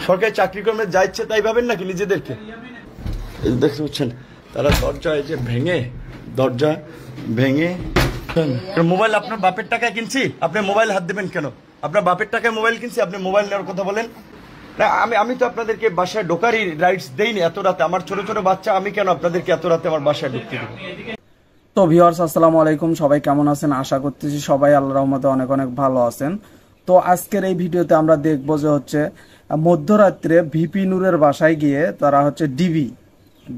সরকারি চাকরি কর্মে যা ইচ্ছে তাই ভাবেন নাকি নিজেদেরকে? দেখতে পাচ্ছেন তারা দরজা এই যে দরজা ভেঙে মোবাইল আপনার বাপের টাকায় কিনছি, আপনি মোবাইল হাত দেবেন কেন? আপনার বাপের টাকায় মোবাইল কিনছি, আপনি মোবাইল নেওয়ার কথা বলেন না। আমি তো আপনাদেরকে বাসায় ঢোকারই রাইটস দেইনি এত রাতে। আমার ছোট ছোট বাচ্চা, আমি কেন আপনাদেরকে এত রাতে আমার বাসায় ঢুকতে দেব? তো ভিউয়ার্স, আসসালামু আলাইকুম, সবাই কেমন আছেন? আশা করতেছি সবাই আল্লাহর রহমতে অনেক অনেক ভালো আছেন। তো আজকের এই ভিডিওতে আমরা দেখবো যে হচ্ছে মধ্যরাত্রে ভিপি নূরের বাসায় গিয়ে তারা হচ্ছে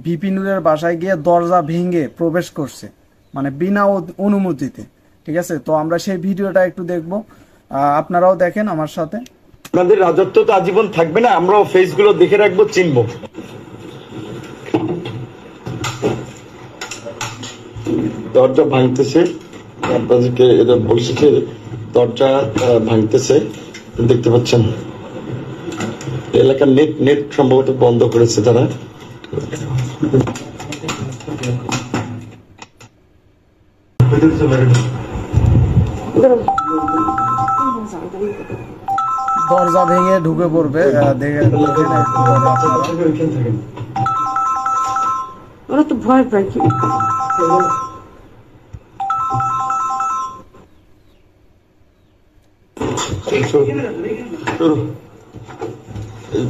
ভিপি নূরের বাসায় গিয়ে দরজা ভেঙে প্রবেশ করছে, মানে বিনা অনুমতিতে। ঠিক আছে, তো আমরা সেই ভিডিওটা একটু দেখবো, আপনারাও দেখেন আমার সাথে। আপনাদের রাজত্ব তো আজীবন থাকবে না, আমরাও ফেস গুলো দেখে রাখবো, চিনবো। দরজা ভাঙতেছে, আপনাদেরকে এটা বলছে যে দরজা ভাঙতেছে, দেখতে পাচ্ছেন। এলাকার নেট সম্ভবত বন্ধ করেছে তারা। দরজা ভেঙে ঢুকে পড়বে, ওরা তো ভয় পায়। কি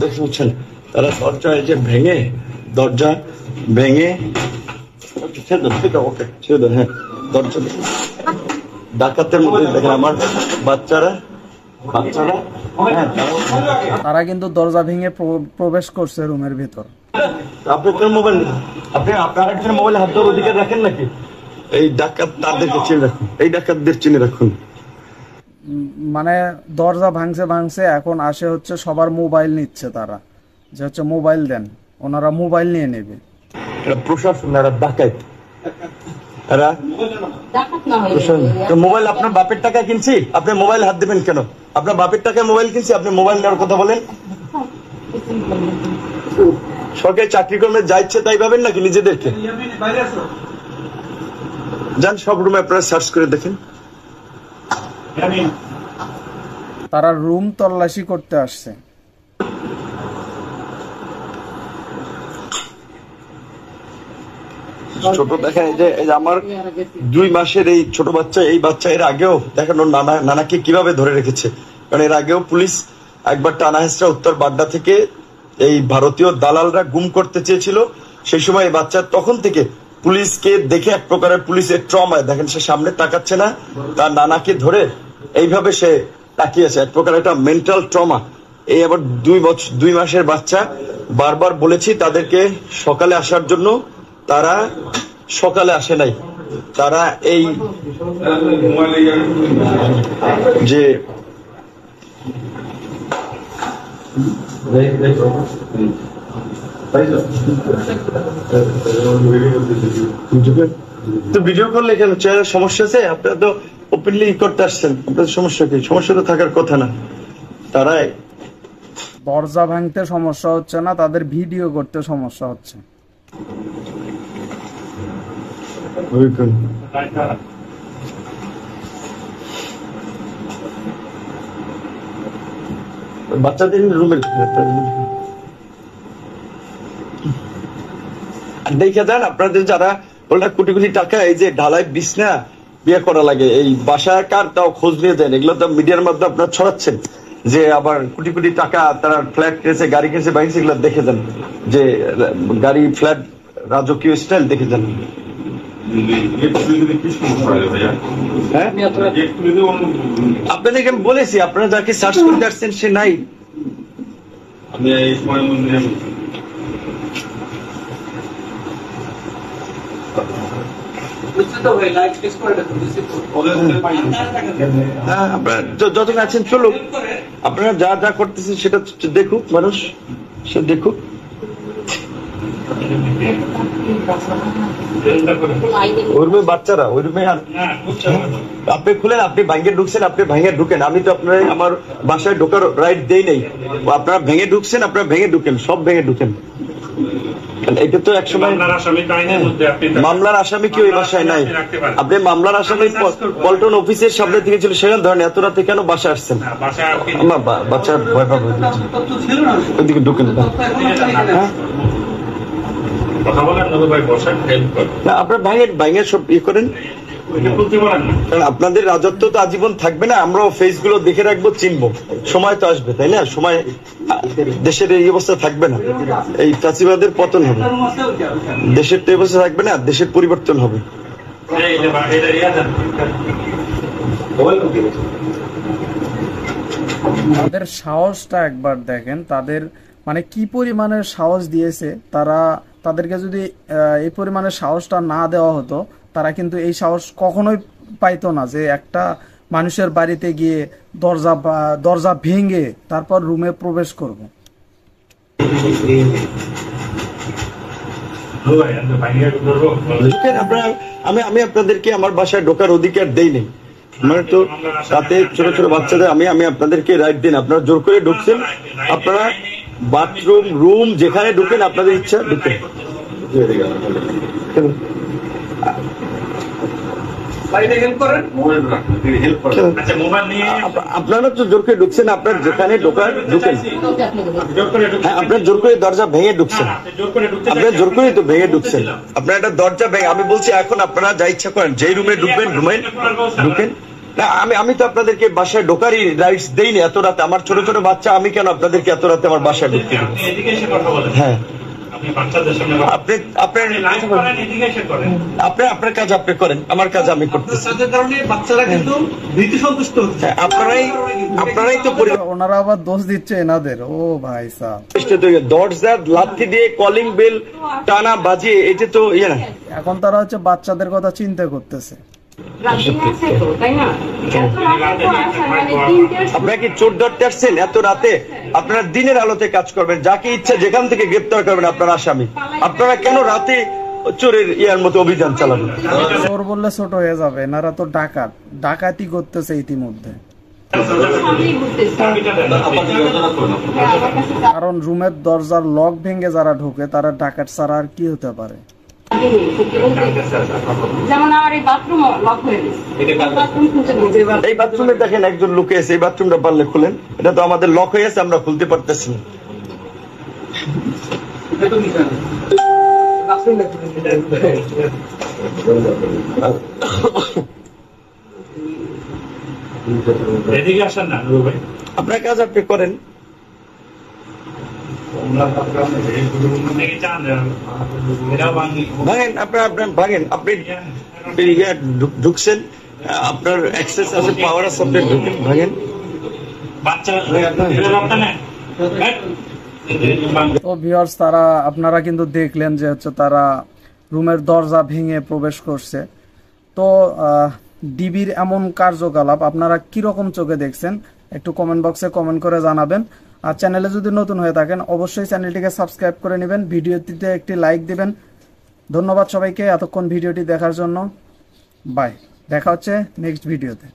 দেখতে পাচ্ছেন তারা দরজা এই যে দরজা ভেঙে হ্যাঁ, দরজা ডাকাতের মধ্যে দেখেন আমার বাচ্চারা তারা কিন্তু দরজা ভেঙে প্রবেশ করছে রুমের ভিতর। আপনার মোবাইল, আপনার একজন মোবাইল হাত ধরার অধিকার রাখেন নাকি? এই ডাকাত তাদেরকে চিনে রাখুন, এই ডাকাতদের চিনে রাখুন। মানে দরজা ভাঙছে, এখন আসে হচ্ছে সবার মোবাইল নিচ্ছে তারা, যে হচ্ছে মোবাইল দেন, ওনারা মোবাইল নিয়ে নেবে। প্রশাসন, ডাকাত, মোবাইল আপনার বাপের টাকায় কিনছি, আপনি মোবাইল হাত দেবেন কেন? আপনার বাপের টাকায় মোবাইল কিনছি, আপনি মোবাইল নেওয়ার কথা বলেন। সরকারি চাকরি কর্মে যা ইচ্ছে তাই ভাবেন নাকি নিজেদেরকে? যান সব রুমে আপনারা সার্চ করে দেখেন। তারা রুম তল্লাশি করতে আসছে। ছোট দেখেন, এই যে আমার 2 মাসের এই ছোট বাচ্চা, এই বাচ্চা এর আগেও দেখেন ওর নানাকে কিভাবে ধরে রেখেছে। কারণ এর আগেও পুলিশ একবার টানাহেসরা উত্তর বাড্ডা থেকে এই ভারতীয় দালালরা গুম করতে চেয়েছিল। সেই সময় এই বাচ্চা তখন থেকে পুলিশকে দেখে এক প্রকারের পুলিশের ট্রমায়, দেখেন সে সামনে তাকাচ্ছে না, তার নানাকে ধরে এইভাবে সে তাকিয়েছে, এক প্রকার একটা মেন্টাল ট্রমা। এই আবার 2 মাসের বাচ্চা। বারবার বলেছি তাদেরকে সকালে আসার জন্য, তারা সকালে আসে নাই। তারা এই যে তো ভিডিও করলে কেন? চেহারা সমস্যা আছে? আপনারা তো ওপেনলি করতে আসছেন, আপনাদের সমস্যা কি? সমস্যা তো থাকার কথা না। তারা দরজা ভাঙতে সমস্যা হচ্ছে না, তাদের ভিডিও করতে সমস্যা হচ্ছে। বাচ্চাদের রুমের দেখে যান। আপনাদের যারা বলটা কোটি কোটি টাকা এই যে ঢালাই বিছনা বিয়ে করা লাগে, এই বাসায় কার তাও খোঁজ নিয়ে দেন। এগুলো তো মিডিয়ার মাধ্যমে আপনারা ছড়াচ্ছেন যে আবার কোটি কোটি টাকা তারা ফ্ল্যাট কিনেছে, গাড়ি কিনেছে, বাইক, এগুলো দেখে যান। যে গাড়ি, ফ্ল্যাট, রাজকীয় স্টাইল দেখে যান। আপনাদেরকে আমি বলেছি, আপনারা যাকে সার্চ করতে আসছেন সে নাই। যতক্ষণ আছেন চলুক, আপনারা যা যা করতেছেন সেটা দেখুক, মানুষ সে দেখুক। ওই রুমে বাচ্চারা, ওই রুমে আপনি খুলেন, আপনি ভাঙে ঢুকছেন, আপনি ভাঙে ঢুকেন। আমি তো আপনার আমার বাসায় ঢোকার রাইট দেই নাই। আপনারা ভেঙে ঢুকছেন, আপনারা ভেঙে ঢুকেন, সব ভেঙে ঢুকেন। এটা তো একসময় মামলার আসামি কি ওই বাসায় নাই? আপনি মামলার আসামি পল্টন অফিসের সামনে থেকে ছিল, সেখানে ধরেন এত রাতে কেন বাসায় আসছেন? আমার বাচ্চা ভয় পাবে, ওইদিকে ঢুকেন। আপনার ভাঙের সব ইয়ে করেন, কারণ আপনাদের রাজত্ব তো আজীবন থাকবে না। আমরাও ফেস গুলো দেখে রাখবো, চিনবো, সময় তো আসবে, তাই না? সময় দেশের এই অবস্থা থাকবে না, এই ফ্যাসিবাদের পতন হবে, দেশের তো অবস্থা থাকবে না, দেশের পরিবর্তন হবে। তাদের সাহসটা একবার দেখেন, তাদের মানে কি পরিমাণের সাহস দিয়েছে তারা। তাদেরকে যদি এই পরিমাণের সাহসটা না দেওয়া হতো, তারা কিন্তু এই সাহস কখনোই পাইতো না যে একটা মানুষের বাড়িতে গিয়ে দরজা ভেঙে তারপর রুমে প্রবেশ করব। আমি আপনাদেরকে আমার বাসায় ঢোকার অধিকার দেই নাই, মানে তো তাতে ছোট ছোট বাচ্চাদের আমি আপনাদেরকে রাইট দিন। আপনারা জোর করে ঢুকছেন, আপনারা বাথরুম রুম যেখানে ঢুকেন আপনাদের ইচ্ছা ঢুকেন। আপনারা তো জোর করে ঢুকছেন, আপনার যেখানে ঢোকার ঢুকেন। হ্যাঁ, আপনার জোর করে দরজা ভেঙে ঢুকছেন, আপনার জোর করে তো ভেঙে ঢুকছেন। আপনার একটা দরজা ভেঙে, আমি বলছি এখন আপনারা যা ইচ্ছা করেন, যেই রুমে ঢুকবেন ঢুকেন। না, আমি তো আপনাদেরকে বাসায় ঢোকারই রাইটস দেইনি এত রাতে। আমার ছোট ছোট বাচ্চা, আমি কেন আপনাদেরকে এত রাতে আমার বাসায় ঢুকতে দেবো? হ্যাঁ, আপনার কাজ আপনি করেন, আমার কাজ আমি করতেছি। আপনারাই তো ওনারা আবার দোষ দিচ্ছে এনাদের। ও ভাই সাহেব, দরজা লাথি দিয়ে কলিং বেল টানা বাজিয়ে, এটা তো ইয়ে না। এখন তারা হচ্ছে বাচ্চাদের কথা চিন্তা করতেছে। আপনারা কি চোর ধরতে আসছেন এত রাতে? আপনারা দিনের আলোতে কাজ করবেন, যাকে ইচ্ছা যেখান থেকে গ্রেপ্তার করবেন আপনারা আসামি। আপনারা কেন রাতে চোরের ইয়ার মতো অভিযান চালাবেন? চোর বললে ছোট হয়ে যাবে, এনারা তো ডাকাতি করতেছে ইতিমধ্যে। কারণ রুমের দরজার লক ভেঙে যারা ঢোকে তারা ডাকাত ছাড়া আর কি হতে পারে? এই বাথরুমে দেখেন একজন লুকে আছে, এই বাথরুমটা পারলে খুলেন। এটা তো আমাদের লক হয়ে আছে, আমরা খুলতে পারতেছি না। আপনার কাজ আপনি করেন। ভাঙেন, আপনার ভাঙেন, আপনি ঢুকছেন, আপনার অ্যাক্সেস আছে, পাওয়ার আছে, আপনি ঢুকেন, ভাঙেন। তো ভিউয়ার্স, তারা আপনারা কিন্তু দেখলেন যে হচ্ছে তারা রুমের দরজা ভেঙে প্রবেশ করছে। তো ডিবির এমন কার্যকলাপ আপনারা কিরকম চোখে দেখছেন একটু কমেন্ট বক্সে কমেন্ট করে জানাবেন। আর চ্যানেলে যদি নতুন হয়ে থাকেন অবশ্যই চ্যানেলটিকে সাবস্ক্রাইব করে নেবেন, ভিডিওটিতে একটি লাইক দিবেন। ধন্যবাদ সবাইকে এতক্ষণ ভিডিওটি দেখার জন্য। বাই, দেখা হচ্ছে নেক্সট ভিডিওতে।